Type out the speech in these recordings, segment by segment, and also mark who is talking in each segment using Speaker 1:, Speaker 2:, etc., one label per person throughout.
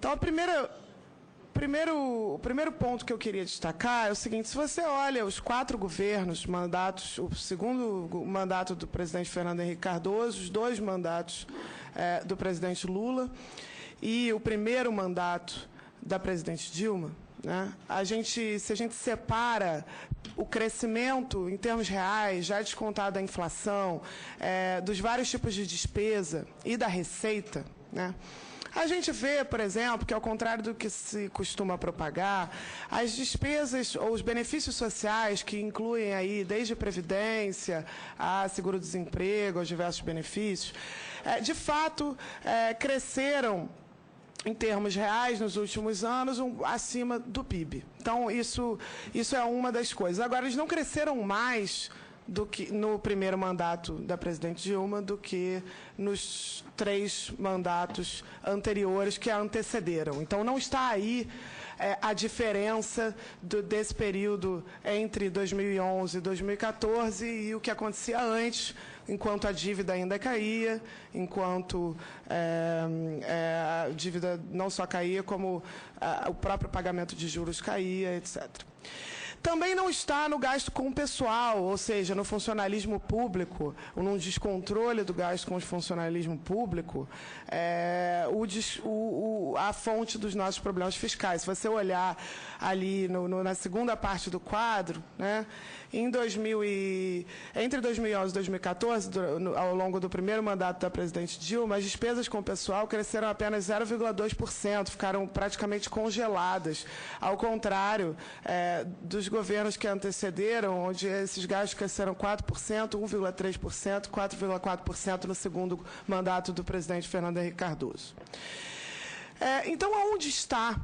Speaker 1: Então, o primeiro ponto que eu queria destacar é o seguinte: se você olha os 4 governos, mandatos, o segundo mandato do presidente Fernando Henrique Cardoso, os 2 mandatos do presidente Lula e o primeiro mandato da presidente Dilma, né, se a gente separa o crescimento em termos reais, já descontado a inflação, dos vários tipos de despesa e da receita, né, a gente vê, por exemplo, que, ao contrário do que se costuma propagar, as despesas ou os benefícios sociais, que incluem aí desde previdência a seguro-desemprego, aos diversos benefícios, de fato, cresceram em termos reais nos últimos anos acima do PIB. Então, isso é uma das coisas. Agora, eles não cresceram mais do que no primeiro mandato da presidente Dilma do que nos 3 mandatos anteriores que a antecederam. Então, não está aí a diferença desse período entre 2011 e 2014 e o que acontecia antes, enquanto a dívida ainda caía, enquanto a dívida não só caía, como o próprio pagamento de juros caía, etc. Também não está no gasto com o pessoal, ou seja, no funcionalismo público, ou num descontrole do gasto com o funcionalismo público, a fonte dos nossos problemas fiscais. Se você olhar ali na segunda parte do quadro, né, entre 2011 e 2014, ao longo do primeiro mandato da presidente Dilma, as despesas com o pessoal cresceram apenas 0,2%, ficaram praticamente congeladas, ao contrário dos governos que antecederam, onde esses gastos cresceram 4%, 1,3%, 4,4% no segundo mandato do presidente Fernando Henrique Cardoso. Então, aonde está?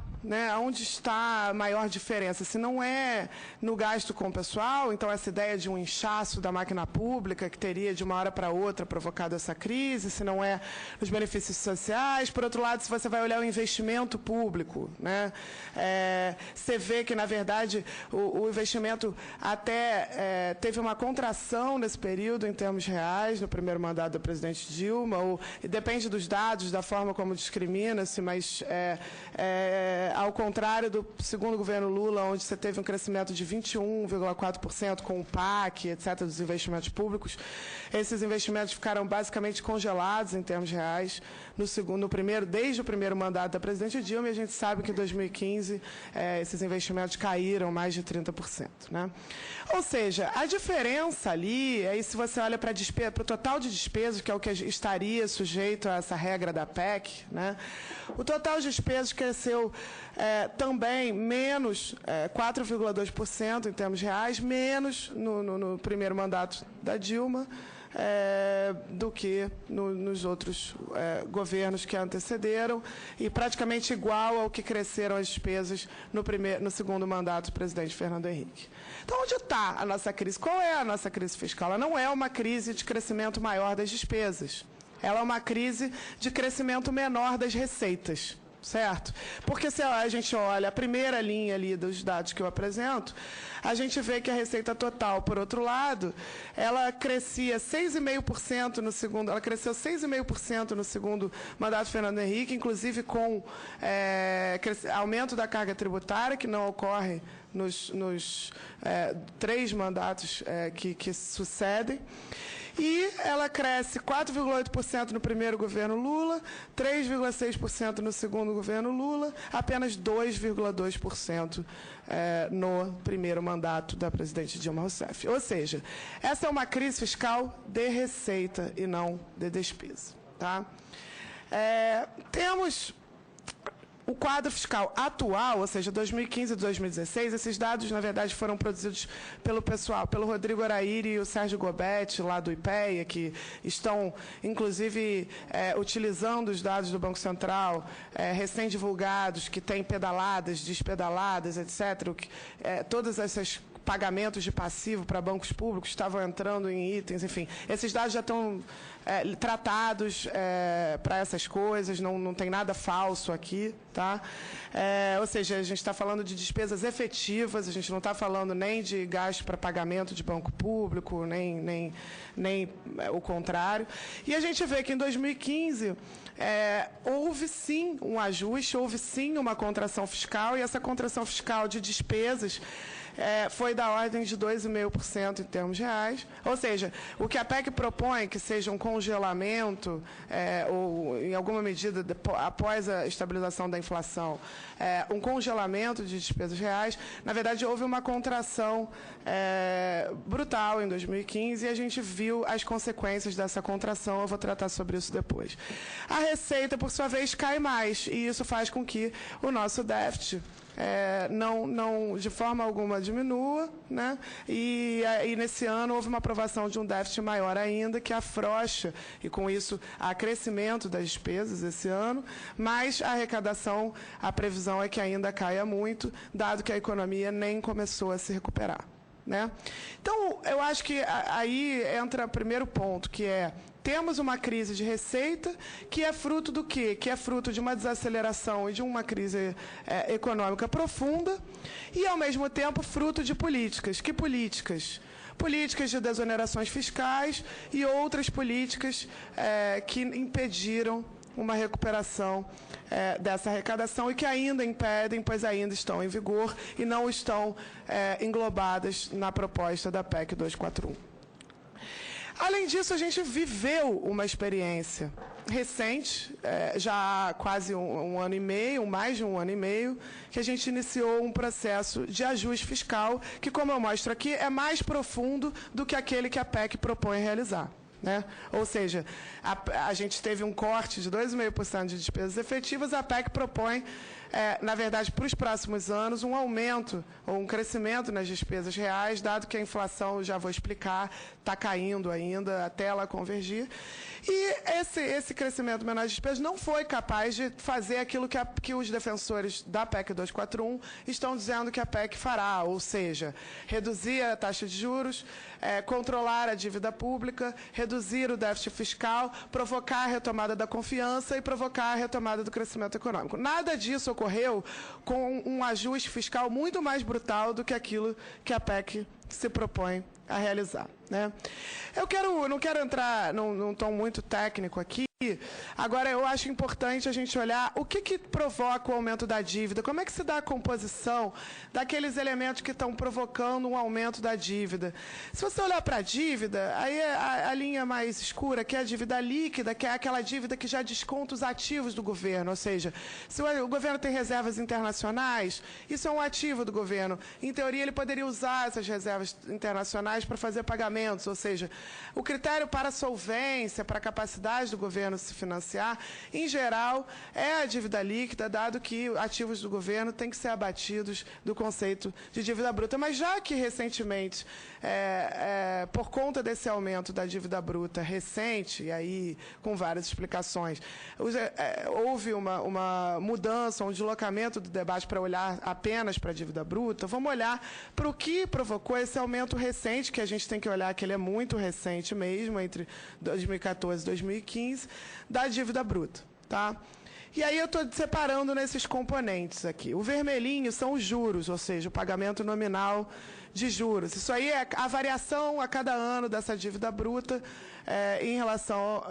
Speaker 1: Onde está a maior diferença? Se não é no gasto com o pessoal, então essa ideia de um inchaço da máquina pública que teria de uma hora para outra provocado essa crise, se não é nos benefícios sociais. Por outro lado, se você vai olhar o investimento público, você vê que, na verdade, o investimento até teve uma contração nesse período em termos reais, no primeiro mandato da presidente Dilma, depende dos dados, da forma como discrimina-se, mas ao contrário do segundo governo Lula, onde você teve um crescimento de 21,4% com o PAC, etc., dos investimentos públicos, esses investimentos ficaram basicamente congelados em termos reais desde o primeiro mandato da presidente Dilma, e a gente sabe que em 2015 esses investimentos caíram mais de 30%. Ou seja, a diferença ali, aí se você olha para o total de despesas, que é o que estaria sujeito a essa regra da PEC, o total de despesas cresceu também menos 4,2% em termos reais, menos no primeiro mandato da Dilma do que nos outros governos que a antecederam, e praticamente igual ao que cresceram as despesas no segundo mandato do presidente Fernando Henrique. Então, onde está a nossa crise? Qual é a nossa crise fiscal? Ela não é uma crise de crescimento maior das despesas. Ela é uma crise de crescimento menor das receitas. Certo? Porque se a gente olha a primeira linha ali dos dados que eu apresento, a gente vê que a receita total, por outro lado, ela crescia 6,5% no segundo, ela cresceu 6,5% no segundo mandato de Fernando Henrique, inclusive com aumento da carga tributária, que não ocorre nos 3 mandatos que sucedem. E ela cresce 4,8% no primeiro governo Lula, 3,6% no segundo governo Lula, apenas 2,2% no primeiro mandato da presidente Dilma Rousseff. Ou seja, essa é uma crise fiscal de receita e não de despesa. Tá? Temos o quadro fiscal atual, ou seja, 2015 e 2016, esses dados, na verdade, foram produzidos pelo pessoal, pelo Rodrigo Araíri e o Sérgio Gobetti, lá do IPEA, que estão, inclusive, utilizando os dados do Banco Central, recém-divulgados, que têm pedaladas, despedaladas, etc., todas essas pagamentos de passivo para bancos públicos estavam entrando em itens, enfim. Esses dados já estão tratados para essas coisas, não tem nada falso aqui, tá? Ou seja, a gente está falando de despesas efetivas, a gente não está falando nem de gasto para pagamento de banco público, nem o contrário. E a gente vê que em 2015 houve sim um ajuste, houve sim uma contração fiscal, e essa contração fiscal de despesas foi da ordem de 2,5% em termos reais. Ou seja, o que a PEC propõe, que seja um congelamento, ou em alguma medida, após a estabilização da inflação, um congelamento de despesas reais, na verdade, houve uma contração brutal em 2015 e a gente viu as consequências dessa contração. Eu vou tratar sobre isso depois. A receita, por sua vez, cai mais, e isso faz com que o nosso déficit não de forma alguma diminua, né? E nesse ano houve uma aprovação de um déficit maior ainda, que afrouxa, e com isso há crescimento das despesas esse ano, mas a arrecadação, a previsão é que ainda caia muito, dado que a economia nem começou a se recuperar, né? Então, eu acho que aí entra o primeiro ponto, que temos uma crise de receita, que é fruto do quê? Que é fruto de uma desaceleração e de uma crise econômica profunda, e, ao mesmo tempo, fruto de políticas. Que políticas? Políticas de desonerações fiscais e outras políticas que impediram uma recuperação dessa arrecadação e que ainda impedem, pois ainda estão em vigor e não estão englobadas na proposta da PEC 241. Além disso, a gente viveu uma experiência recente, já há quase um ano e meio, mais de um ano e meio, que a gente iniciou um processo de ajuste fiscal que, como eu mostro aqui, é mais profundo do que aquele que a PEC propõe realizar, né? Ou seja, a gente teve um corte de 2,5% de despesas efetivas, a PEC propõe, na verdade, para os próximos anos, um aumento ou um crescimento nas despesas reais, dado que a inflação, já vou explicar, está caindo ainda até ela convergir. E esse crescimento menor de despesas não foi capaz de fazer aquilo que os defensores da PEC 241 estão dizendo que a PEC fará, ou seja, reduzir a taxa de juros, controlar a dívida pública, reduzir o déficit fiscal, provocar a retomada da confiança e provocar a retomada do crescimento econômico. Nada disso ocorreu com um ajuste fiscal muito mais brutal do que aquilo que a PEC se propõe a realizar, né? Eu não quero entrar num tom muito técnico aqui. Agora, eu acho importante a gente olhar o que provoca o aumento da dívida, como é que se dá a composição daqueles elementos que estão provocando um aumento da dívida. Se você olhar para a dívida, aí a linha mais escura, que é a dívida líquida, que é aquela dívida que já desconta os ativos do governo, ou seja, se o governo tem reservas internacionais, isso é um ativo do governo. Em teoria, ele poderia usar essas reservas internacionais para fazer pagamentos, ou seja, o critério para a solvência, para a capacidade do governo se financiar, em geral, é a dívida líquida, dado que ativos do governo têm que ser abatidos do conceito de dívida bruta. Mas já que recentemente, por conta desse aumento da dívida bruta recente, e aí com várias explicações, houve uma mudança, um deslocamento do debate para olhar apenas para a dívida bruta, vamos olhar para o que provocou esse aumento recente, que a gente tem que olhar que ele é muito recente mesmo, entre 2014 e 2015, da dívida bruta, tá? E aí eu estou separando nesses componentes aqui. O vermelhinho são os juros, ou seja, o pagamento nominal de juros. Isso aí é a variação a cada ano dessa dívida bruta em relação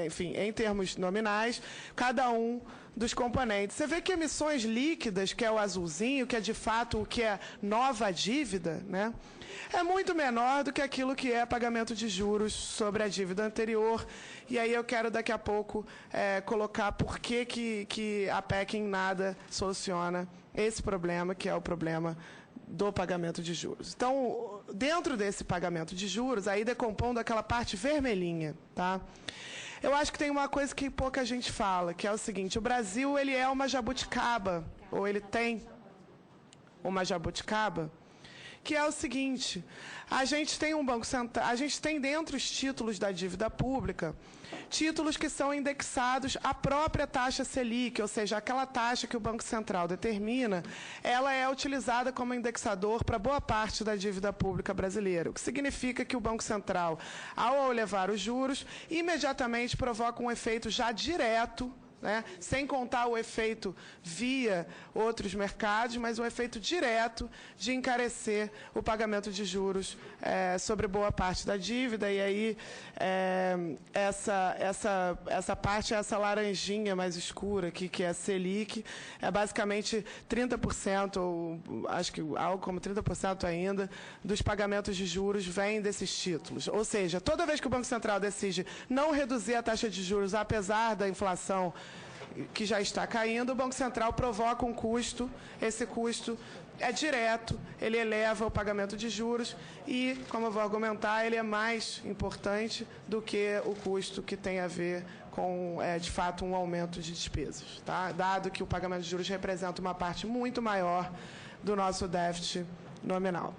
Speaker 1: enfim, em termos nominais, cada um dos componentes. Você vê que emissões líquidas, que é o azulzinho, que é de fato o que é nova dívida, né? É muito menor do que aquilo que é pagamento de juros sobre a dívida anterior. E aí eu quero daqui a pouco colocar por que a PEC em nada soluciona esse problema, que é o problema do pagamento de juros. Então, dentro desse pagamento de juros, aí decompondo aquela parte vermelhinha, tá? Eu acho que tem uma coisa que pouca gente fala, que é o seguinte: o Brasil, ele é uma jabuticaba, ou ele tem uma jabuticaba, que é o seguinte: a gente tem um Banco Central, a gente tem dentro os títulos da dívida pública, títulos que são indexados à própria taxa Selic, ou seja, aquela taxa que o Banco Central determina, ela é utilizada como indexador para boa parte da dívida pública brasileira, o que significa que o Banco Central, ao elevar os juros, imediatamente provoca um efeito já direto, sem contar o efeito via outros mercados, mas um efeito direto de encarecer o pagamento de juros sobre boa parte da dívida. E aí essa parte, essa laranjinha mais escura aqui, que é a Selic, é basicamente 30%, ou acho que algo como 30% ainda, dos pagamentos de juros vêm desses títulos. Ou seja, toda vez que o Banco Central decide não reduzir a taxa de juros, apesar da inflação que já está caindo, o Banco Central provoca um custo, esse custo é direto, ele eleva o pagamento de juros e, como eu vou argumentar, ele é mais importante do que o custo que tem a ver com, de fato, um aumento de despesas, tá? Dado que o pagamento de juros representa uma parte muito maior do nosso déficit nominal.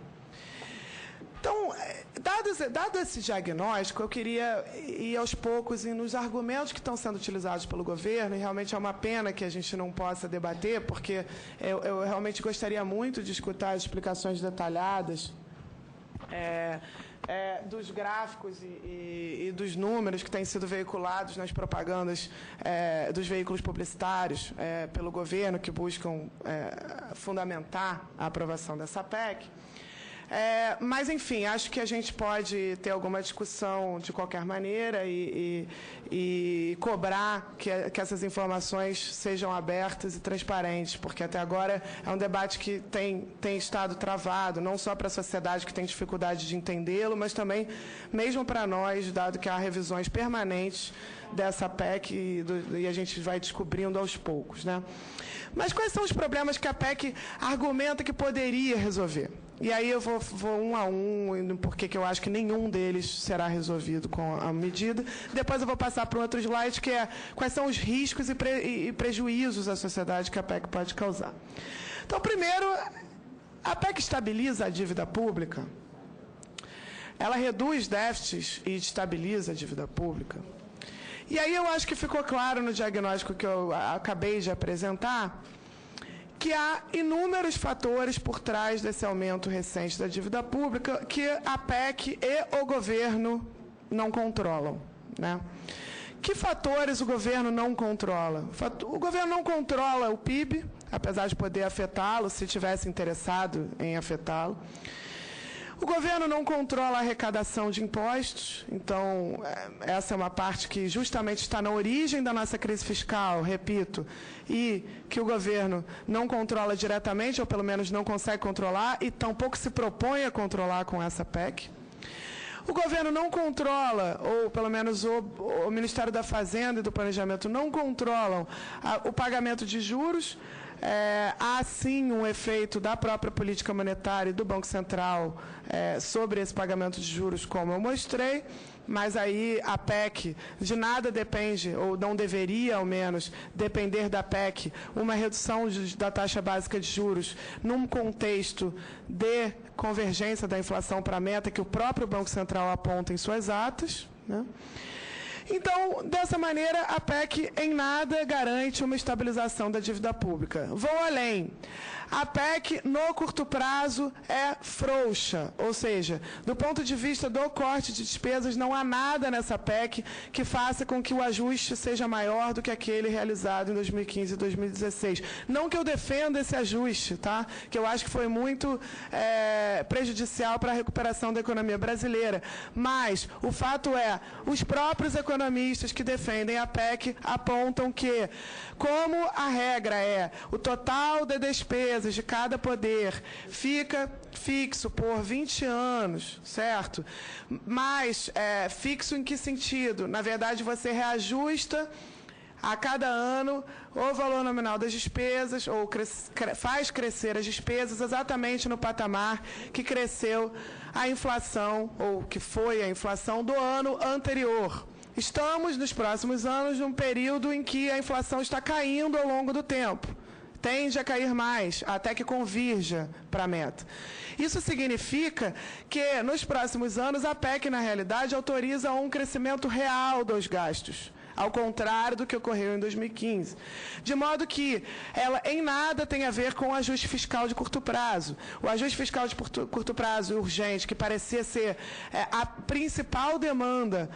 Speaker 1: Então, dado esse diagnóstico, eu queria ir aos poucos nos argumentos que estão sendo utilizados pelo governo, e realmente é uma pena que a gente não possa debater, porque eu realmente gostaria muito de escutar as explicações detalhadas dos gráficos e dos números que têm sido veiculados nas propagandas dos veículos publicitários pelo governo, que buscam fundamentar a aprovação dessa PEC. Mas, enfim, acho que a gente pode ter alguma discussão de qualquer maneira e cobrar que essas informações sejam abertas e transparentes, porque até agora é um debate que tem estado travado, não só para a sociedade que tem dificuldade de entendê-lo, mas também mesmo para nós, dado que há revisões permanentes dessa PEC e a gente vai descobrindo aos poucos, né? Mas quais são os problemas que a PEC argumenta que poderia resolver? E aí eu vou um a um, porque eu acho que nenhum deles será resolvido com a medida. Depois eu vou passar para um outro slide, que é quais são os riscos e prejuízos à sociedade que a PEC pode causar. Então, primeiro, a PEC estabiliza a dívida pública, ela reduz déficits e estabiliza a dívida pública. E aí eu acho que ficou claro no diagnóstico que eu acabei de apresentar que há inúmeros fatores por trás desse aumento recente da dívida pública que a PEC e o governo não controlam, né? Que fatores o governo não controla? O governo não controla o PIB, apesar de poder afetá-lo, se tivesse interessado em afetá-lo. O governo não controla a arrecadação de impostos, então essa é uma parte que justamente está na origem da nossa crise fiscal, repito, e que o governo não controla diretamente, ou pelo menos não consegue controlar, e tampouco se propõe a controlar com essa PEC. O governo não controla, ou pelo menos o Ministério da Fazenda e do Planejamento não controlam o pagamento de juros. Há, sim, um efeito da própria política monetária e do Banco Central sobre esse pagamento de juros, como eu mostrei, mas aí a PEC de nada depende, ou não deveria, ao menos, depender da PEC, uma redução da taxa básica de juros num contexto de convergência da inflação para a meta que o próprio Banco Central aponta em suas atas, né? Então, dessa maneira, a PEC em nada garante uma estabilização da dívida pública. Vou além. A PEC, no curto prazo, é frouxa, ou seja, do ponto de vista do corte de despesas, não há nada nessa PEC que faça com que o ajuste seja maior do que aquele realizado em 2015 e 2016. Não que eu defenda esse ajuste, tá? Que eu acho que foi muito prejudicial para a recuperação da economia brasileira. Mas o fato é, os próprios economistas que defendem a PEC apontam que, como a regra é o total de despesas de cada poder fica fixo por 20 anos, certo? Mas fixo em que sentido? Na verdade, você reajusta a cada ano o valor nominal das despesas, ou faz crescer as despesas exatamente no patamar que cresceu a inflação, ou que foi a inflação do ano anterior. Estamos, nos próximos anos, num período em que a inflação está caindo ao longo do tempo. tende a cair mais, até que convirja para a meta. Isso significa que, nos próximos anos, a PEC, na realidade, autoriza um crescimento real dos gastos, ao contrário do que ocorreu em 2015. De modo que ela, em nada, tem a ver com o ajuste fiscal de curto prazo. O ajuste fiscal de curto prazo urgente, que parecia ser a principal demanda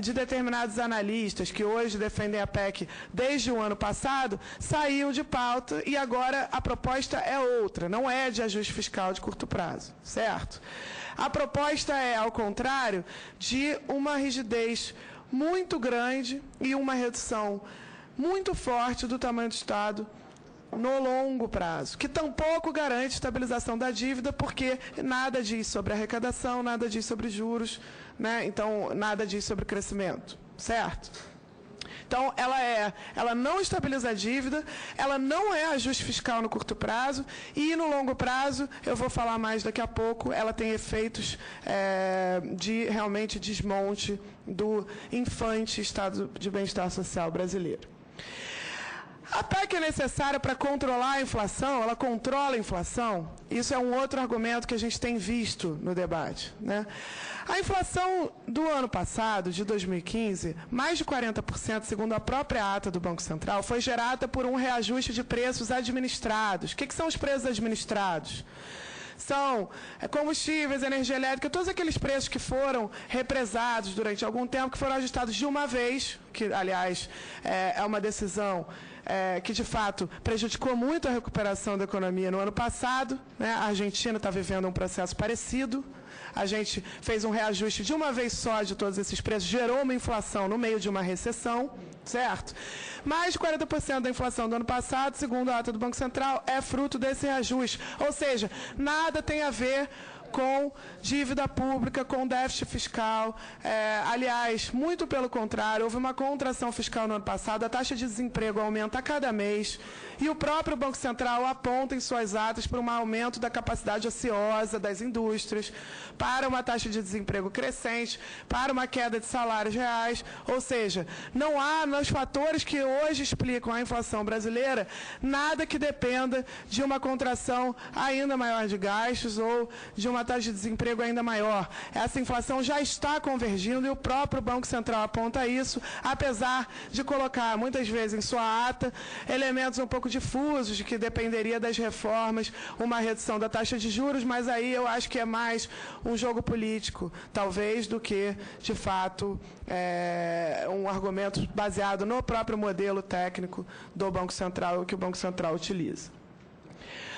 Speaker 1: de determinados analistas, que hoje defendem a PEC desde o ano passado, saiu de pauta e agora a proposta é outra, não é de ajuste fiscal de curto prazo, certo? A proposta é, ao contrário, de uma rigidez muito grande e uma redução muito forte do tamanho do Estado no longo prazo, que tampouco garante estabilização da dívida, porque nada diz sobre arrecadação, nada diz sobre juros, né? Então, nada diz sobre crescimento, certo? Então, ela não estabiliza a dívida, ela não é ajuste fiscal no curto prazo e, no longo prazo, eu vou falar mais daqui a pouco, ela tem efeitos de realmente desmonte do infante estado de bem-estar social brasileiro. A PEC é necessária para controlar a inflação, ela controla a inflação. Isso é um outro argumento que a gente tem visto no debate, né? A inflação do ano passado, de 2015, mais de 40%, segundo a própria ata do Banco Central, foi gerada por um reajuste de preços administrados. O que são os preços administrados? São combustíveis, energia elétrica, todos aqueles preços que foram represados durante algum tempo, que foram ajustados de uma vez, que, aliás, é uma decisão que, de fato, prejudicou muito a recuperação da economia no ano passado, né? A Argentina está vivendo um processo parecido. A gente fez um reajuste de uma vez só de todos esses preços, gerou uma inflação no meio de uma recessão, certo? Mais de 40% da inflação do ano passado, segundo a ata do Banco Central, é fruto desse reajuste. Ou seja, nada tem a ver com dívida pública, com déficit fiscal. Aliás, muito pelo contrário, houve uma contração fiscal no ano passado, a taxa de desemprego aumenta a cada mês, e o próprio Banco Central aponta em suas atas para um aumento da capacidade ociosa das indústrias, para uma taxa de desemprego crescente, para uma queda de salários reais. Ou seja, não há nos fatores que hoje explicam a inflação brasileira nada que dependa de uma contração ainda maior de gastos ou de uma taxa de desemprego ainda maior. Essa inflação já está convergindo e o próprio Banco Central aponta isso, apesar de colocar muitas vezes em sua ata elementos um pouco difusos de que dependeria das reformas uma redução da taxa de juros, mas aí eu acho que é mais um jogo político, talvez, do que, de fato, um argumento baseado no próprio modelo técnico do Banco Central, que o Banco Central utiliza.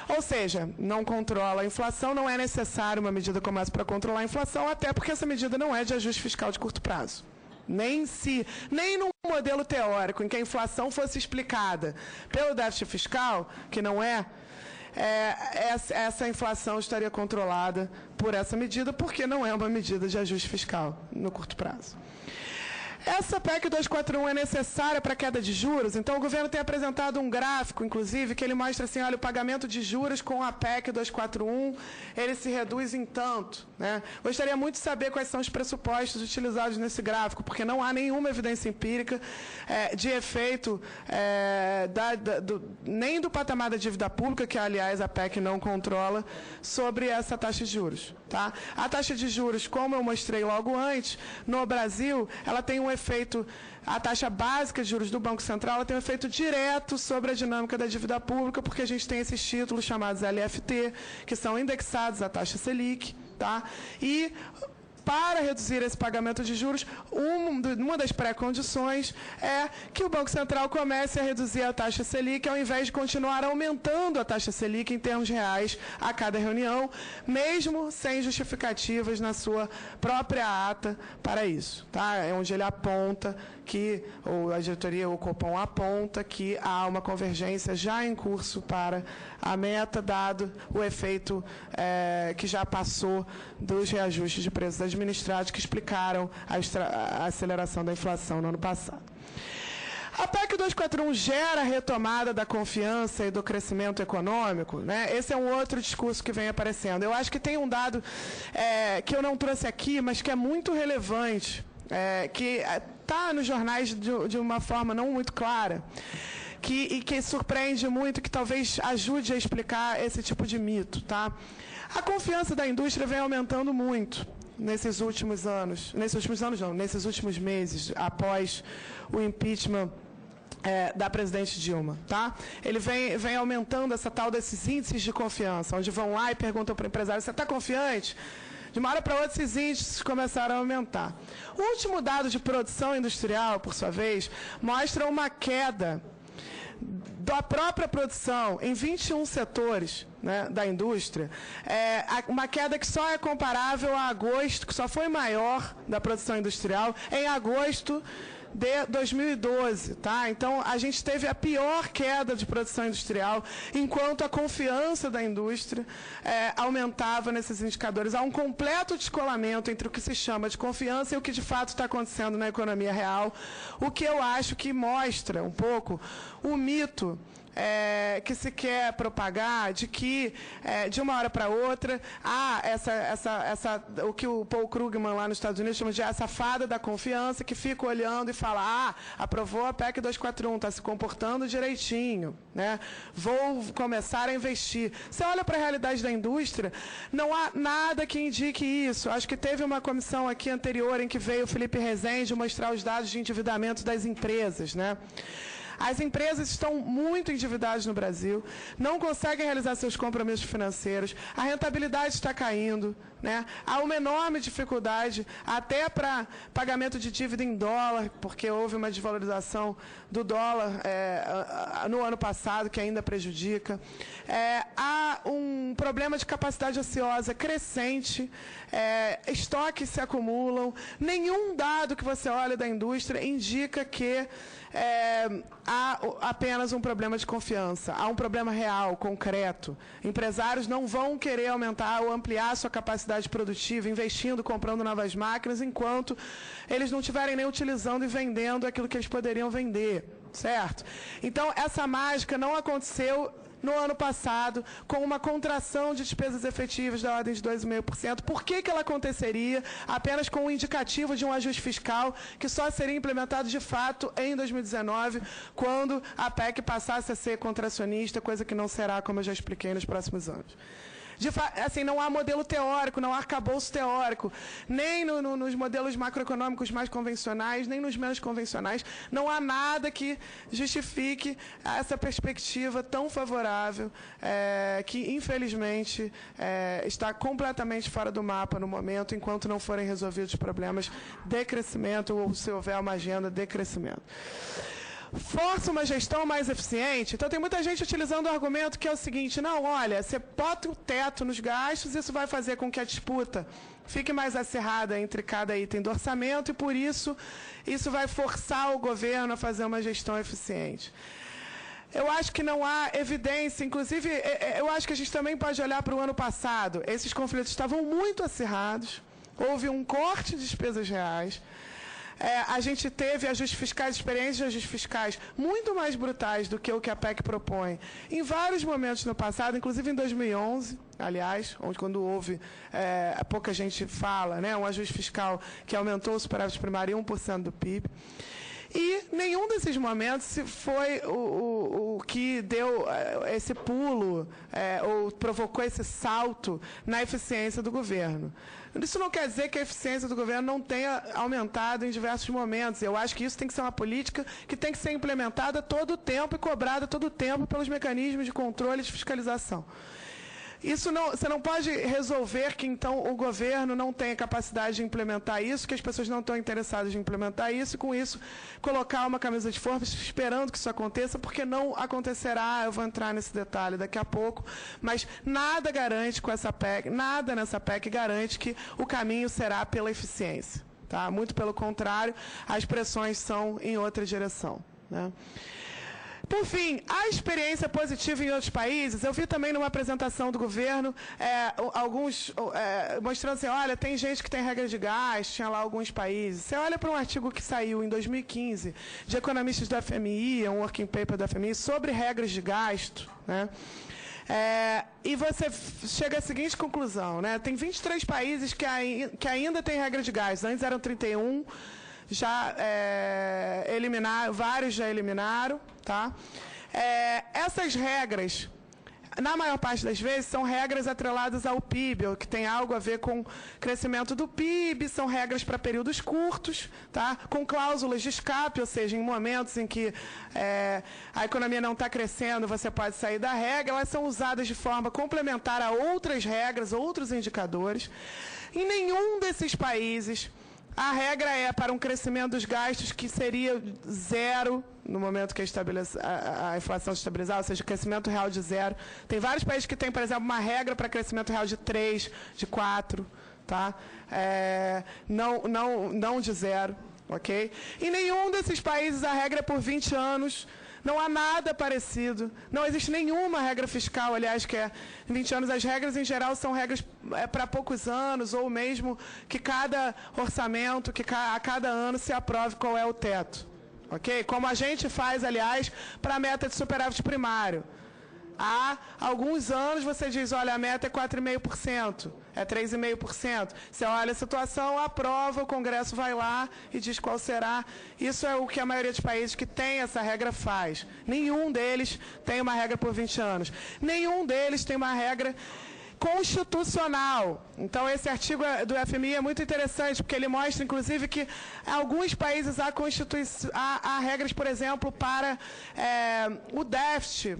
Speaker 1: Ou seja, não controla a inflação, não é necessário uma medida como essa para controlar a inflação, até porque essa medida não é de ajuste fiscal de curto prazo. Nem num modelo teórico em que a inflação fosse explicada pelo déficit fiscal, que não essa inflação estaria controlada por essa medida, porque não é uma medida de ajuste fiscal no curto prazo. Essa PEC 241 é necessária para a queda de juros, então o governo tem apresentado um gráfico, inclusive, que ele mostra assim, olha, o pagamento de juros com a PEC 241, ele se reduz em tanto, né? Gostaria muito de saber quais são os pressupostos utilizados nesse gráfico, porque não há nenhuma evidência empírica de efeito nem do patamar da dívida pública, que, aliás, a PEC não controla, sobre essa taxa de juros, tá? A taxa de juros, como eu mostrei logo antes, no Brasil, ela tem um efeito, a taxa básica de juros do Banco Central ela tem um efeito direto sobre a dinâmica da dívida pública, porque a gente tem esses títulos chamados LFT, que são indexados à taxa Selic, tá? E para reduzir esse pagamento de juros, uma das pré-condições é que o Banco Central comece a reduzir a taxa Selic, ao invés de continuar aumentando a taxa Selic em termos reais a cada reunião, mesmo sem justificativas na sua própria ata para isso. Tá? É onde ele aponta que, ou a diretoria, o Copom aponta que há uma convergência já em curso para a meta, dado o efeito que já passou dos reajustes de preços administrados que explicaram a aceleração da inflação no ano passado. A PEC 241 gera a retomada da confiança e do crescimento econômico, né? Esse é um outro discurso que vem aparecendo. Eu acho que tem um dado que eu não trouxe aqui, mas que é muito relevante, que está nos jornais de uma forma não muito clara, que surpreende muito, que talvez ajude a explicar esse tipo de mito, tá? A confiança da indústria vem aumentando muito nesses últimos anos. Nesses últimos meses, após o impeachment da presidente Dilma, tá? Ele vem aumentando essa tal desses índices de confiança, onde vão lá e perguntam para o empresário: você está confiante? De uma hora para outra, esses índices começaram a aumentar. O último dado de produção industrial, por sua vez, mostra uma queda da própria produção em 21 setores, né, da indústria, uma queda que só é comparável a agosto, que só foi maior da produção industrial em agosto de 2012, tá? Então, a gente teve a pior queda de produção industrial, enquanto a confiança da indústria aumentava nesses indicadores. Há um completo descolamento entre o que se chama de confiança e o que de fato está acontecendo na economia real, o que eu acho que mostra um pouco o mito que se quer propagar de que, de uma hora para outra, o que o Paul Krugman lá nos Estados Unidos chama de essa fada da confiança, que fica olhando e fala: aprovou a PEC 241, está se comportando direitinho, né? Vou começar a investir. Você olha para a realidade da indústria, não há nada que indique isso. Acho que teve uma comissão aqui anterior em que veio o Felipe Rezende mostrar os dados de endividamento das empresas, né? As empresas estão muito endividadas no Brasil, não conseguem realizar seus compromissos financeiros, a rentabilidade está caindo, né? Há uma enorme dificuldade até para pagamento de dívida em dólar, porque houve uma desvalorização do dólar no ano passado, que ainda prejudica. Há um problema de capacidade ociosa crescente, estoques se acumulam. Nenhum dado que você olha da indústria indica que há apenas um problema de confiança. Há um problema real, concreto. Empresários não vão querer aumentar ou ampliar a sua capacidade produtiva, investindo, comprando novas máquinas, enquanto eles não estiverem nem utilizando e vendendo aquilo que eles poderiam vender, certo? Então, essa mágica não aconteceu no ano passado, com uma contração de despesas efetivas da ordem de 2,5%. Por que ela aconteceria apenas com um indicativo de um ajuste fiscal que só seria implementado de fato em 2019, quando a PEC passasse a ser contracionista, coisa que não será, como eu já expliquei, nos próximos anos? Assim, não há modelo teórico, não há arcabouço teórico, nem nos modelos macroeconômicos mais convencionais, nem nos menos convencionais. Não há nada que justifique essa perspectiva tão favorável, que, infelizmente, está completamente fora do mapa no momento, enquanto não forem resolvidos os problemas de crescimento, ou se houver uma agenda de crescimento. Força uma gestão mais eficiente. Então, tem muita gente utilizando o argumento que é o seguinte: não, olha, você bota o teto nos gastos, isso vai fazer com que a disputa fique mais acirrada entre cada item do orçamento e, por isso vai forçar o governo a fazer uma gestão eficiente. Eu acho que não há evidência, inclusive, eu acho que a gente também pode olhar para o ano passado. Esses conflitos estavam muito acirrados, houve um corte de despesas reais, a gente teve ajustes fiscais, experiências de ajustes fiscais muito mais brutais do que o que a PEC propõe em vários momentos no passado, inclusive em 2011, aliás, quando houve, pouca gente fala, né, um ajuste fiscal que aumentou o superávit primário em 1% do PIB. E nenhum desses momentos foi o que deu esse pulo ou provocou esse salto na eficiência do governo. Isso não quer dizer que a eficiência do governo não tenha aumentado em diversos momentos. Eu acho que isso tem que ser uma política que tem que ser implementada todo o tempo e cobrada todo o tempo pelos mecanismos de controle e de fiscalização. Isso não, você não pode resolver que, então, o governo não tenha capacidade de implementar isso, que as pessoas não estão interessadas em implementar isso, e, com isso, colocar uma camisa de força esperando que isso aconteça, porque não acontecerá. Eu vou entrar nesse detalhe daqui a pouco, mas nada garante com essa PEC, nada nessa PEC garante que o caminho será pela eficiência. Tá? Muito pelo contrário, as pressões são em outra direção, né? Por fim, a experiência positiva em outros países, eu vi também numa apresentação do governo, alguns mostrando assim, olha, tem gente que tem regra de gasto, tinha lá alguns países. Você olha para um artigo que saiu em 2015, de economistas do FMI, um working paper do FMI, sobre regras de gasto, né? E você chega à seguinte conclusão, né? Tem 23 países que ainda têm regra de gasto, antes eram 31, já eliminaram, vários já eliminaram, tá? Essas regras, na maior parte das vezes, são regras atreladas ao PIB, ou que tem algo a ver com o crescimento do PIB, são regras para períodos curtos, tá? Com cláusulas de escape, ou seja, em momentos em que a economia não está crescendo, você pode sair da regra, elas são usadas de forma complementar a outras regras, outros indicadores. Em nenhum desses países, a regra é para um crescimento dos gastos que seria zero no momento que a inflação se estabilizar, ou seja, crescimento real de zero. Tem vários países que têm, por exemplo, uma regra para crescimento real de 3, de 4, tá? Não de zero, ok? Em nenhum desses países a regra é por 20 anos. Não há nada parecido. Não existe nenhuma regra fiscal, aliás, que é 20 anos. As regras, em geral, são regras para poucos anos, ou mesmo que cada orçamento, que a cada ano se aprove qual é o teto. Ok? Como a gente faz, aliás, para a meta de superávit primário. Há alguns anos você diz, olha, a meta é 4,5%, é 3,5%. Você olha a situação, aprova, o Congresso vai lá e diz qual será. Isso é o que a maioria dos países que tem essa regra faz. Nenhum deles tem uma regra por 20 anos. Nenhum deles tem uma regra constitucional. Então, esse artigo do FMI é muito interessante, porque ele mostra, inclusive, que em alguns países há regras, por exemplo, para o déficit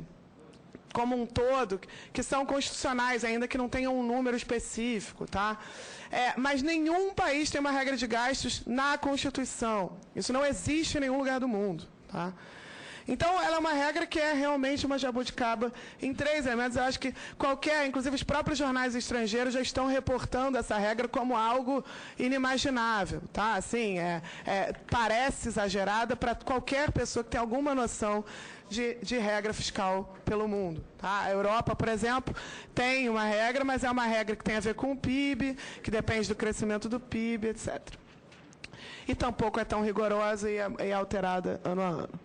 Speaker 1: como um todo, que são constitucionais, ainda que não tenham um número específico, tá? Mas nenhum país tem uma regra de gastos na Constituição. Isso não existe em nenhum lugar do mundo, tá? Então, ela é uma regra que é realmente uma jabuticaba em 3 elementos. Eu acho que inclusive os próprios jornais estrangeiros já estão reportando essa regra como algo inimaginável, tá? Assim, parece exagerada para qualquer pessoa que tenha alguma noção de regra fiscal pelo mundo. Tá? A Europa, por exemplo, tem uma regra, mas é uma regra que tem a ver com o PIB, que depende do crescimento do PIB, etc. E tampouco é tão rigorosa e alterada ano a ano.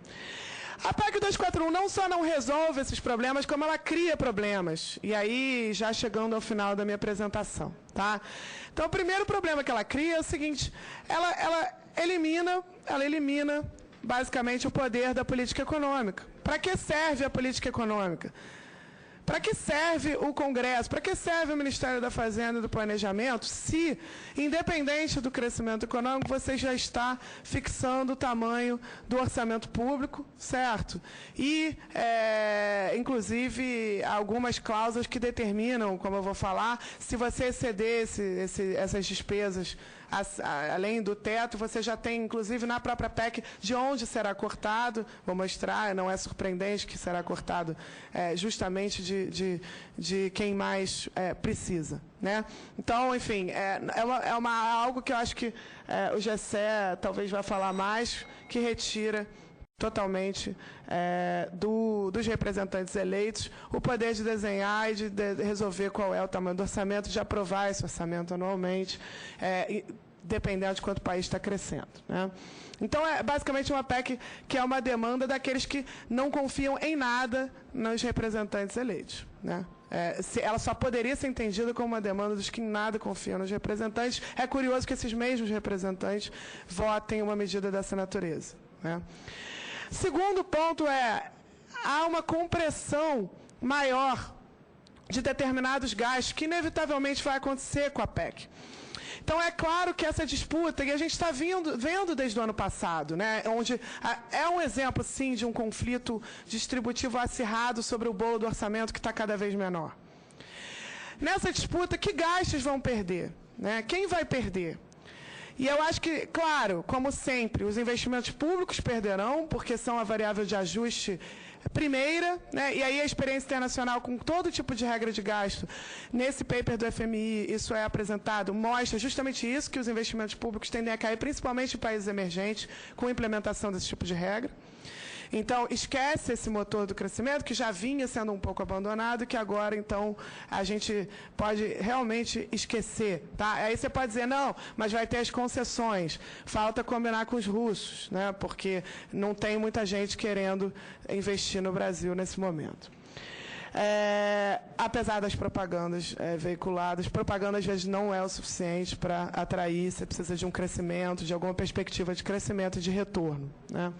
Speaker 1: A PEC 241 não só não resolve esses problemas, como ela cria problemas. E aí, já chegando ao final da minha apresentação. Tá? Então, o primeiro problema que ela cria é o seguinte, ela elimina basicamente o poder da política econômica. Para que serve a política econômica? Para que serve o Congresso? Para que serve o Ministério da Fazenda e do Planejamento se, independente do crescimento econômico, você já está fixando o tamanho do orçamento público, certo? E, inclusive, algumas cláusulas que determinam, como eu vou falar, se você exceder essas despesas além do teto, você já tem, inclusive, na própria PEC, de onde será cortado. Vou mostrar, não é surpreendente que será cortado justamente de quem mais precisa. Né? Então, enfim, algo que eu acho que o GSE talvez vá falar mais, que retira totalmente dos representantes eleitos o poder de desenhar e de resolver qual é o tamanho do orçamento, de aprovar esse orçamento anualmente, dependendo de quanto o país está crescendo. Né? Então, é basicamente uma PEC que é uma demanda daqueles que não confiam em nada nos representantes eleitos. Né? Ela só poderia ser entendida como uma demanda dos que em nada confiam nos representantes. É curioso que esses mesmos representantes votem uma medida dessa natureza. Né? Segundo ponto há uma compressão maior de determinados gastos que inevitavelmente vai acontecer com a PEC. Então, é claro que essa disputa, e a gente está vendo desde o ano passado, né, onde é um exemplo, sim, de um conflito distributivo acirrado sobre o bolo do orçamento que está cada vez menor. Nessa disputa, que gastos vão perder? Né? Quem vai perder? E eu acho que, claro, como sempre, os investimentos públicos perderão, porque são a variável de ajuste primeira, né? E aí a experiência internacional com todo tipo de regra de gasto, nesse paper do FMI, isso é apresentado, mostra justamente isso, que os investimentos públicos tendem a cair, principalmente em países emergentes, com a implementação desse tipo de regra. Então, esquece esse motor do crescimento, que já vinha sendo um pouco abandonado, que agora, então, a gente pode realmente esquecer. Tá? Aí você pode dizer, não, mas vai ter as concessões. Falta combinar com os russos, né? Porque não tem muita gente querendo investir no Brasil nesse momento. Apesar das propagandas veiculadas, propaganda às vezes não é o suficiente para atrair, você precisa de um crescimento, de alguma perspectiva de crescimento e de retorno. Né?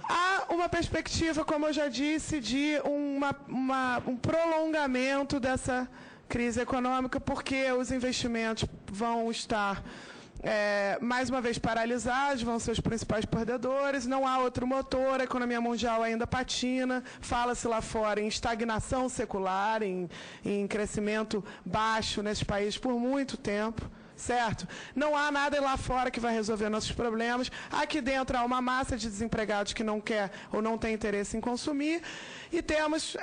Speaker 1: Há uma perspectiva, como eu já disse, de um prolongamento dessa crise econômica, porque os investimentos vão estar, mais uma vez, paralisados, vão ser os principais perdedores, não há outro motor, a economia mundial ainda patina, fala-se lá fora em estagnação secular, em crescimento baixo nesses países por muito tempo. Certo? Não há nada lá fora que vai resolver nossos problemas. Aqui dentro há uma massa de desempregados que não quer ou não tem interesse em consumir e temos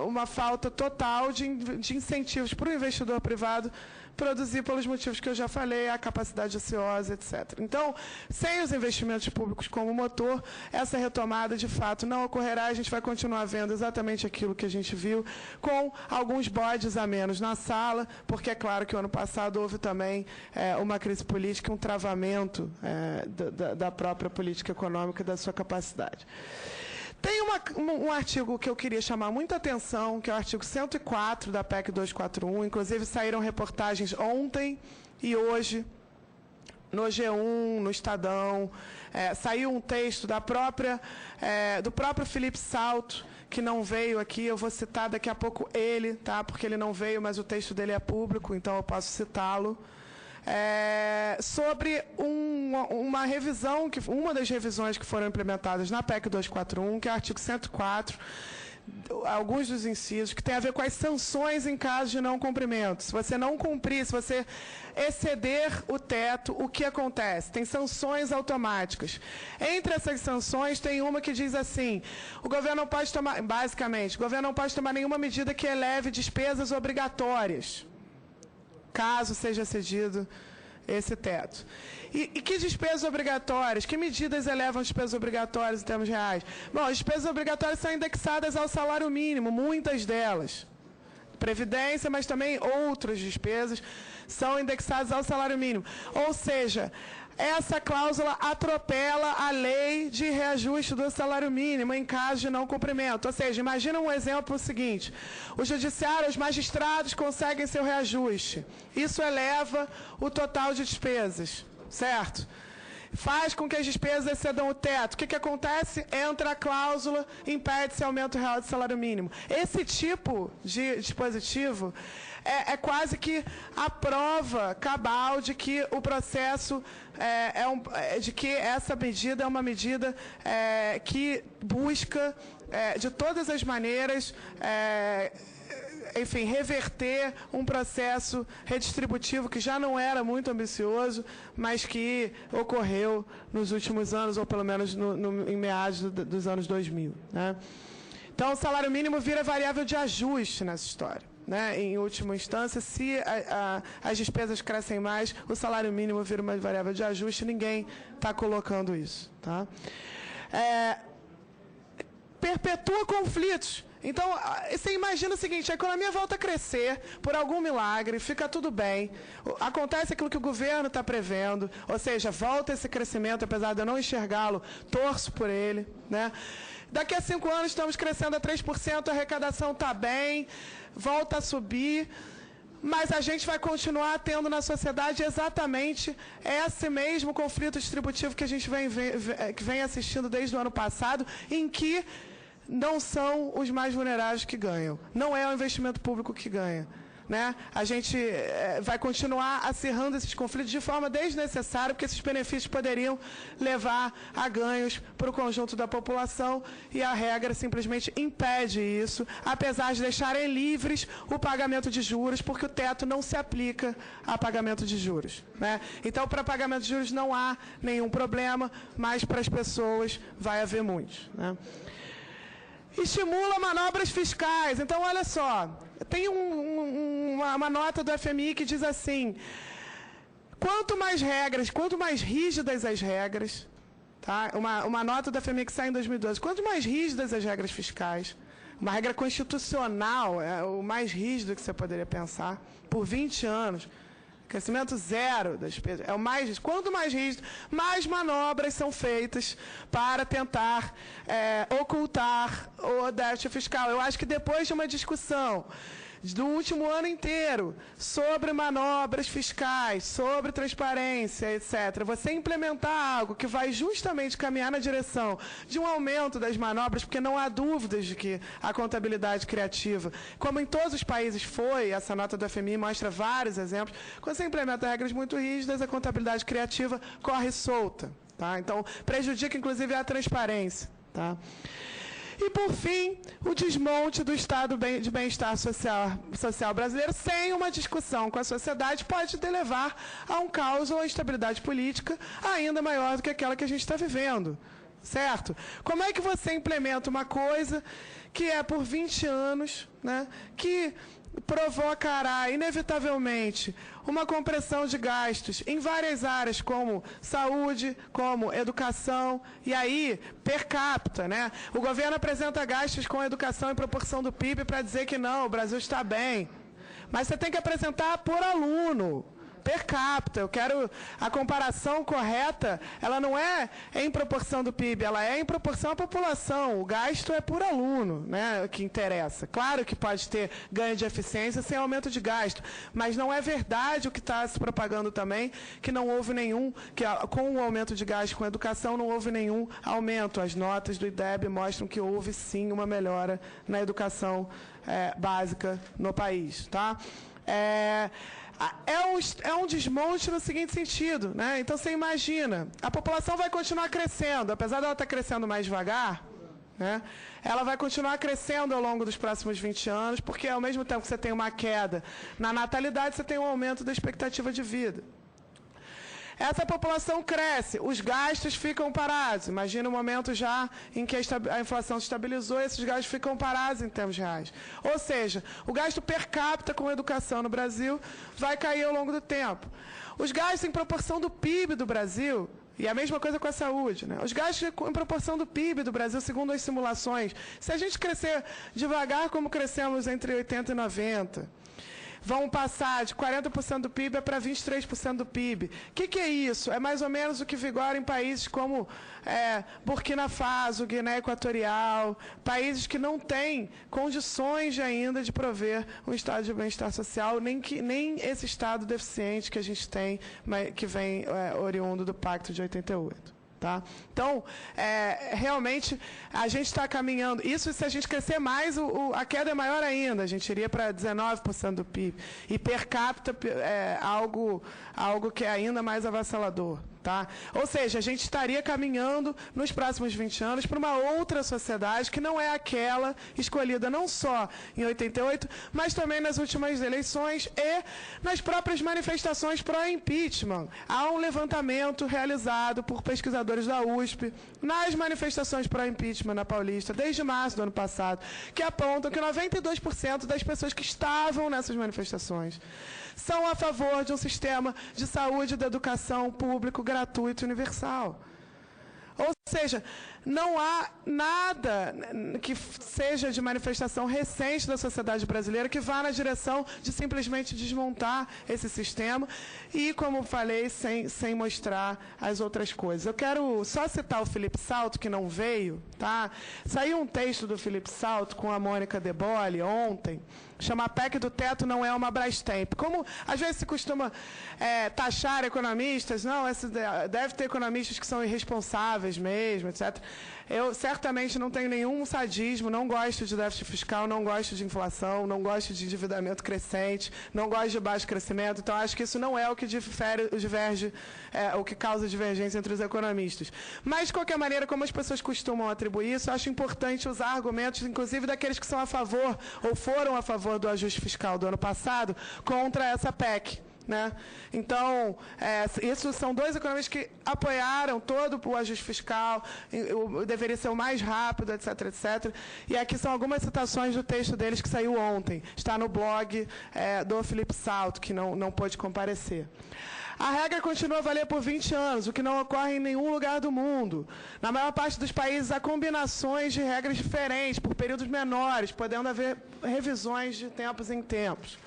Speaker 1: uma falta total de incentivos para o investidor privado produzir pelos motivos que eu já falei, a capacidade ociosa, etc. Então, sem os investimentos públicos como motor, essa retomada, de fato, não ocorrerá. A gente vai continuar vendo exatamente aquilo que a gente viu, com alguns bodes a menos na sala, porque é claro que o ano passado houve também uma crise política, um travamento da própria política econômica e da sua capacidade. Tem um artigo que eu queria chamar muita atenção, que é o artigo 104 da PEC 241. Inclusive, saíram reportagens ontem e hoje no G1, no Estadão. Saiu um texto do próprio Felipe Salto, que não veio aqui. Eu vou citar daqui a pouco ele, tá? Porque ele não veio, mas o texto dele é público, então eu posso citá-lo. Sobre uma revisão, uma das revisões que foram implementadas na PEC 241, que é o artigo 104, alguns dos incisos, que tem a ver com as sanções em caso de não cumprimento. Se você não cumprir, se você exceder o teto, o que acontece? Tem sanções automáticas. Entre essas sanções, tem uma que diz assim, o governo não pode tomar, basicamente, o governo não pode tomar nenhuma medida que eleve despesas obrigatórias, caso seja excedido esse teto. E que despesas obrigatórias? Que medidas elevam as despesas obrigatórias em termos reais? Bom, as despesas obrigatórias são indexadas ao salário mínimo, muitas delas. Previdência, mas também outras despesas são indexadas ao salário mínimo. Ou seja, essa cláusula atropela a lei de reajuste do salário mínimo em caso de não cumprimento. Ou seja, imagina um exemplo seguinte. O judiciário, os magistrados conseguem seu reajuste. Isso eleva o total de despesas, certo? Faz com que as despesas excedam o teto. O que acontece? Entra a cláusula, impede-se aumento real do salário mínimo. Esse tipo de dispositivo é quase que a prova cabal de que o processo de que essa medida é uma medida que busca, de todas as maneiras, enfim, reverter um processo redistributivo que já não era muito ambicioso, mas que ocorreu nos últimos anos, ou pelo menos em meados dos anos 2000. Né? Então, o salário mínimo vira variável de ajuste nessa história. Né? Em última instância, se as despesas crescem mais, o salário mínimo vira uma variável de ajuste, ninguém está colocando isso. Tá? Perpetua conflitos. Então, você imagina o seguinte, a economia volta a crescer, por algum milagre, fica tudo bem, acontece aquilo que o governo está prevendo, ou seja, volta esse crescimento, apesar de eu não enxergá-lo, torço por ele. Né? Daqui a 5 anos estamos crescendo a 3%, a arrecadação está bem, volta a subir, mas a gente vai continuar tendo na sociedade exatamente esse mesmo conflito distributivo que a gente vem assistindo desde o ano passado, em que não são os mais vulneráveis que ganham. Não é o investimento público que ganha. Né? A gente vai continuar acirrando esses conflitos de forma desnecessária, porque esses benefícios poderiam levar a ganhos para o conjunto da população e a regra simplesmente impede isso, apesar de deixarem livres o pagamento de juros, porque o teto não se aplica a pagamento de juros. Né? Então, para pagamento de juros não há nenhum problema, mas para as pessoas vai haver muitos. Né? Estimula manobras fiscais. Então, olha só, tem uma nota do FMI que diz assim, quanto mais regras, quanto mais rígidas as regras, tá? Uma nota do FMI que sai em 2012, quanto mais rígidas as regras fiscais, uma regra constitucional, é o mais rígido que você poderia pensar, por 20 anos, crescimento zero das despesas, é o mais rígido. Quanto mais rígido, mais manobras são feitas para tentar ocultar do déficit fiscal. Eu acho que depois de uma discussão do último ano inteiro sobre manobras fiscais, sobre transparência, etc., você implementar algo que vai justamente caminhar na direção de um aumento das manobras, porque não há dúvidas de que a contabilidade criativa, como em todos os países foi, essa nota do FMI mostra vários exemplos, quando você implementa regras muito rígidas, a contabilidade criativa corre solta. Tá? Então, prejudica, inclusive, a transparência. Tá? E, por fim, o desmonte do Estado de bem-estar social brasileiro, sem uma discussão com a sociedade, pode levar a um caos ou a instabilidade política ainda maior do que aquela que a gente está vivendo. Certo? Como é que você implementa uma coisa que é por 20 anos, né, que provocará, inevitavelmente, uma compressão de gastos em várias áreas, como saúde, como educação, e aí, per capita, né? O governo apresenta gastos com educação em proporção do PIB para dizer que não, o Brasil está bem. Mas você tem que apresentar por aluno, per capita. Eu quero a comparação correta, ela não é em proporção do PIB, ela é em proporção à população. O gasto é por aluno, né, que interessa. Claro que pode ter ganho de eficiência sem aumento de gasto, mas não é verdade o que está se propagando também, que não houve nenhum, que com o aumento de gasto com educação não houve nenhum aumento. As notas do IDEB mostram que houve sim uma melhora na educação básica no país. Tá? É um desmonte no seguinte sentido, né? Então, você imagina, a população vai continuar crescendo, apesar dela estar crescendo mais devagar, né? Ela vai continuar crescendo ao longo dos próximos 20 anos, porque ao mesmo tempo que você tem uma queda na natalidade, você tem um aumento da expectativa de vida. Essa população cresce, os gastos ficam parados. Imagina um momento já em que a inflação se estabilizou e esses gastos ficam parados em termos reais. Ou seja, o gasto per capita com educação no Brasil vai cair ao longo do tempo. Os gastos em proporção do PIB do Brasil, e a mesma coisa com a saúde, né? Os gastos em proporção do PIB do Brasil, segundo as simulações, se a gente crescer devagar como crescemos entre 80 e 90, vão passar de 40% do PIB para 23% do PIB. O que é isso? É mais ou menos o que vigora em países como Burkina Faso, Guiné Equatorial, países que não têm condições ainda de prover um estado de bem-estar social, nem esse estado deficiente que a gente tem, que vem oriundo do Pacto de 88. Tá? Então, realmente, a gente está caminhando. Isso, se a gente crescer mais, a queda é maior ainda. A gente iria para 19% do PIB. E per capita, algo que é ainda mais avassalador. Tá? Ou seja, a gente estaria caminhando nos próximos 20 anos para uma outra sociedade que não é aquela escolhida não só em 88, mas também nas últimas eleições e nas próprias manifestações pró-impeachment. Há um levantamento realizado por pesquisadores da USP nas manifestações pró-impeachment na Paulista, desde março do ano passado, que apontam que 92% das pessoas que estavam nessas manifestações são a favor de um sistema de saúde e de educação público gratuito e universal. Ou seja, não há nada que seja de manifestação recente da sociedade brasileira que vá na direção de simplesmente desmontar esse sistema e, como falei, sem mostrar as outras coisas. Eu quero só citar o Felipe Salto, que não veio. Tá? Saiu um texto do Felipe Salto com a Mônica De Bolle ontem, chama PEC do Teto não é uma Brastemp. Como às vezes se costuma taxar economistas, não, deve ter economistas que são irresponsáveis mesmo, etc. Eu certamente não tenho nenhum sadismo, não gosto de déficit fiscal, não gosto de inflação, não gosto de endividamento crescente, não gosto de baixo crescimento, então acho que isso não é o que diverge, o que causa divergência entre os economistas. Mas, de qualquer maneira, como as pessoas costumam atribuir isso, acho importante usar argumentos, inclusive daqueles que são a favor, ou foram a favor do ajuste fiscal do ano passado, contra essa PEC. Né? Então, isso são dois economistas que apoiaram todo o ajuste fiscal, deveria ser o mais rápido, etc, etc. E aqui são algumas citações do texto deles que saiu ontem. Está no blog do Felipe Salto, que não pôde comparecer. A regra continua a valer por 20 anos, o que não ocorre em nenhum lugar do mundo. Na maior parte dos países, há combinações de regras diferentes, por períodos menores, podendo haver revisões de tempos em tempos.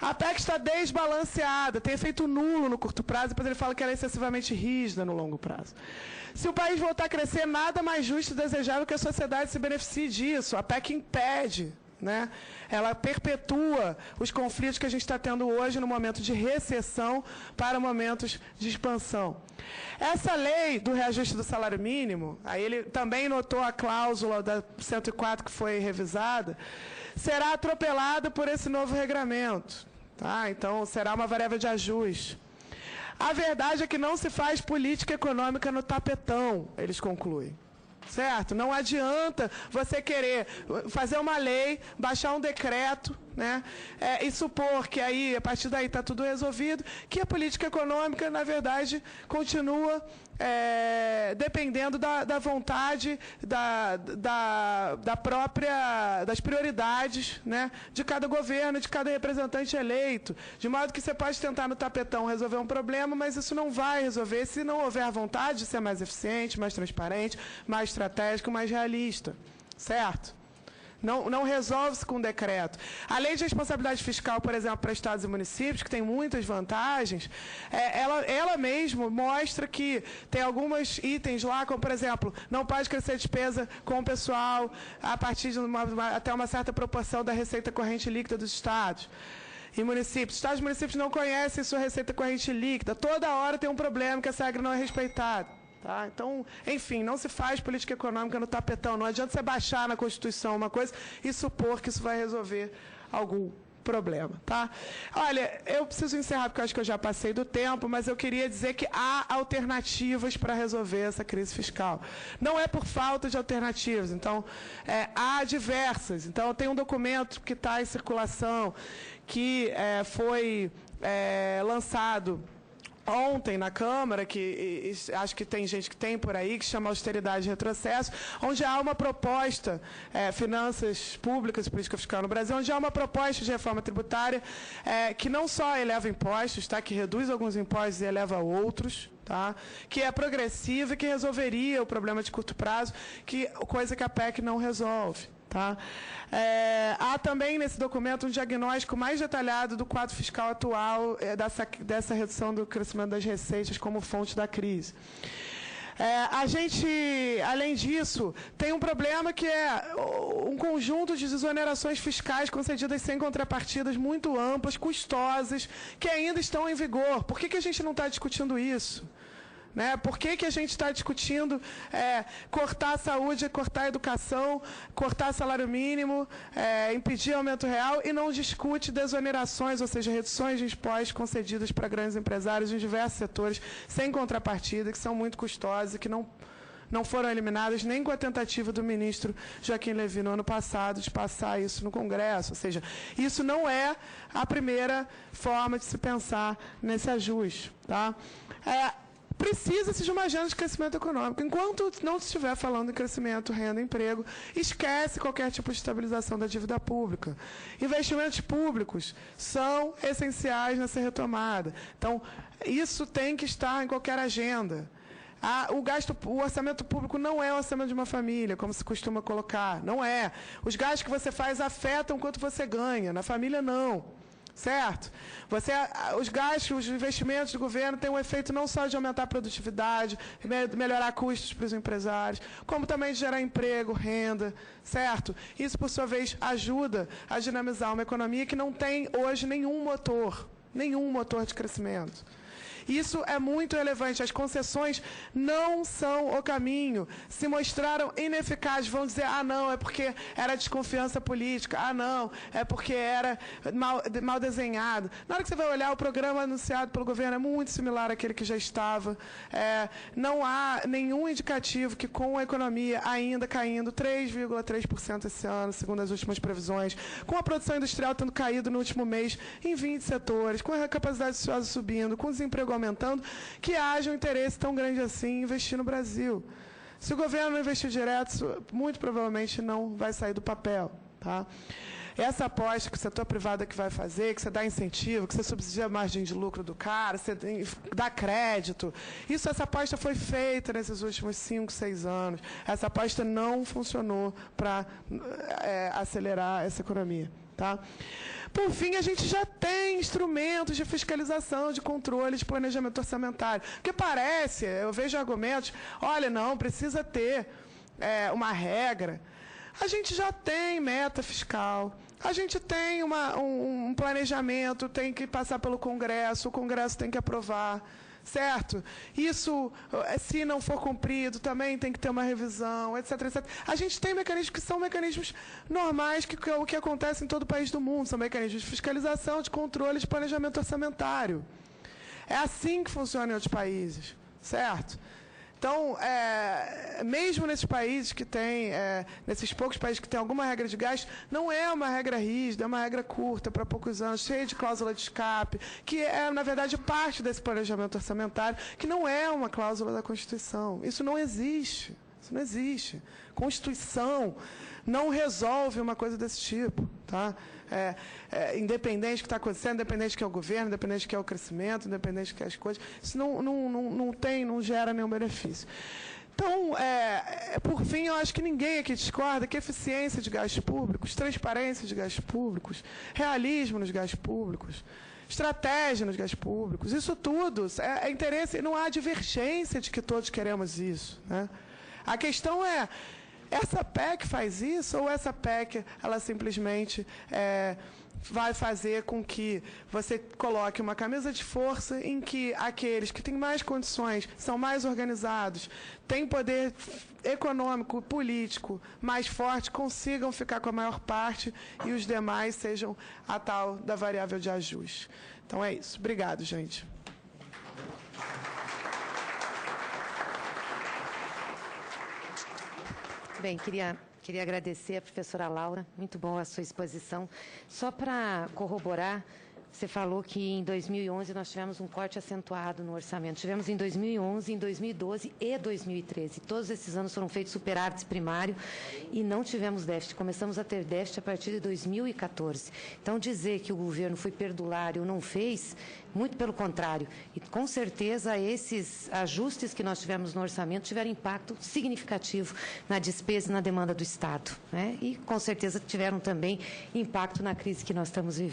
Speaker 1: A PEC está desbalanceada, tem efeito nulo no curto prazo, depois ele fala que ela é excessivamente rígida no longo prazo. Se o país voltar a crescer, nada mais justo e desejável que a sociedade se beneficie disso. A PEC impede, né? Ela perpetua os conflitos que a gente está tendo hoje no momento de recessão para momentos de expansão. Essa lei do reajuste do salário mínimo, aí ele também notou a cláusula da 104 que foi revisada, será atropelada por esse novo regramento. Tá? Então, será uma variável de ajuste. A verdade é que não se faz política econômica no tapetão, eles concluem. Certo? Não adianta você querer fazer uma lei, baixar um decreto, né, e supor que aí, a partir daí está tudo resolvido, que a política econômica, na verdade, continua dependendo da vontade, das prioridades, né, de cada governo, de cada representante eleito. De modo que você pode tentar no tapetão resolver um problema, mas isso não vai resolver se não houver vontade de ser mais eficiente, mais transparente, mais estratégico, mais realista. Certo? Não resolve-se com decreto. A lei de responsabilidade fiscal, por exemplo, para estados e municípios, que tem muitas vantagens, ela mesmo mostra que tem alguns itens lá, como, por exemplo, não pode crescer despesa com o pessoal a partir de até uma certa proporção da receita corrente líquida dos estados e municípios. Estados e municípios não conhecem sua receita corrente líquida. Toda hora tem um problema que essa regra não é respeitada. Tá? Então, enfim, não se faz política econômica no tapetão. Não adianta você baixar na Constituição uma coisa e supor que isso vai resolver algum problema. Tá? Olha, eu preciso encerrar porque eu acho que eu já passei do tempo, mas eu queria dizer que há alternativas para resolver essa crise fiscal. Não é por falta de alternativas. Então, há diversas. Então, tem um documento que está em circulação, que foi lançado ontem na Câmara, que acho que tem gente que tem por aí, que chama Austeridade e Retrocesso, onde há uma proposta, Finanças Públicas e Política Fiscal no Brasil, onde há uma proposta de reforma tributária que não só eleva impostos, tá, que reduz alguns impostos e eleva outros, tá, que é progressiva e que resolveria o problema de curto prazo, coisa que a PEC não resolve. Tá? Há também nesse documento um diagnóstico mais detalhado do quadro fiscal atual dessa redução do crescimento das receitas como fonte da crise. A gente, além disso, tem um problema que é um conjunto de desonerações fiscais concedidas sem contrapartidas muito amplas, custosas, que ainda estão em vigor. Por que a gente não está discutindo isso? Né? Por que a gente está discutindo cortar a saúde, cortar a educação, cortar salário mínimo, impedir aumento real e não discute desonerações, ou seja, reduções de impostos concedidas para grandes empresários em diversos setores, sem contrapartida, que são muito custosas e que não foram eliminadas nem com a tentativa do ministro Joaquim Levy no ano passado de passar isso no Congresso. Ou seja, isso não é a primeira forma de se pensar nesse ajuste. Tá? Precisa-se de uma agenda de crescimento econômico. Enquanto não se estiver falando em crescimento, renda, emprego, esquece qualquer tipo de estabilização da dívida pública. Investimentos públicos são essenciais nessa retomada. Então, isso tem que estar em qualquer agenda. O orçamento público não é o orçamento de uma família, como se costuma colocar. Não é. Os gastos que você faz afetam quanto você ganha. Na família, não. Certo? Os gastos, os investimentos do governo têm um efeito não só de aumentar a produtividade, melhorar custos para os empresários, como também de gerar emprego, renda, certo? Isso, por sua vez, ajuda a dinamizar uma economia que não tem hoje nenhum motor de crescimento. Isso é muito relevante. As concessões não são o caminho. Se mostraram ineficazes. Vão dizer, não, é porque era desconfiança política. Não, é porque era mal desenhado. Na hora que você vai olhar, o programa anunciado pelo governo é muito similar àquele que já estava. Não há nenhum indicativo que, com a economia ainda caindo 3,3% esse ano, segundo as últimas previsões, com a produção industrial tendo caído no último mês em 20 setores, com a capacidade ociosa subindo, com o desemprego aumentando, que haja um interesse tão grande assim em investir no Brasil. Se o governo não investir direto, isso muito provavelmente não vai sair do papel. Tá? Essa aposta que o setor privado é que vai fazer, que você dá incentivo, que você subsidia a margem de lucro do cara, você dá crédito, essa aposta foi feita nesses últimos 5, 6 anos. Essa aposta não funcionou para acelerar essa economia. Tá? Por fim, a gente já tem instrumentos de fiscalização, de controle, de planejamento orçamentário. Porque parece, eu vejo argumentos, olha, não, precisa ter uma regra. A gente já tem meta fiscal, a gente tem um planejamento, tem que passar pelo Congresso, o Congresso tem que aprovar. Certo? Isso, se não for cumprido, também tem que ter uma revisão, etc, etc. A gente tem mecanismos que são mecanismos normais, que é o que acontece em todo o país do mundo. São mecanismos de fiscalização, de controle, de planejamento orçamentário. É assim que funciona em outros países. Certo? Então, mesmo nesses países que têm, nesses poucos países que têm alguma regra de gasto, não é uma regra rígida, é uma regra curta, para poucos anos, cheia de cláusula de escape, que é, na verdade, parte desse planejamento orçamentário, que não é uma cláusula da Constituição. Isso não existe. Isso não existe. Constituição não resolve uma coisa desse tipo. Tá? Independente do que está acontecendo, independente do que é o governo, independente do que é o crescimento, independente do que é as coisas, isso não gera nenhum benefício. Então, por fim, eu acho que ninguém aqui discorda que eficiência de gastos públicos, transparência de gastos públicos, realismo nos gastos públicos, estratégia nos gastos públicos, isso tudo é interesse, não há divergência de que todos queremos isso. Né? A questão é, essa PEC faz isso ou essa PEC ela simplesmente vai fazer com que você coloque uma camisa de força em que aqueles que têm mais condições, são mais organizados, têm poder econômico, político mais forte, consigam ficar com a maior parte e os demais sejam a tal da variável de ajuste. Então é isso. Obrigado, gente.
Speaker 2: Bem, queria agradecer a professora Laura, muito boa a sua exposição. Só para corroborar, você falou que em 2011 nós tivemos um corte acentuado no orçamento. Tivemos em 2011, em 2012 e 2013. Todos esses anos foram feitos superávites primário e não tivemos déficit. Começamos a ter déficit a partir de 2014. Então, dizer que o governo foi perdulário ou não fez, muito pelo contrário. E, com certeza, esses ajustes que nós tivemos no orçamento tiveram impacto significativo na despesa e na demanda do Estado. Né? E, com certeza, tiveram também impacto na crise que nós estamos vivendo.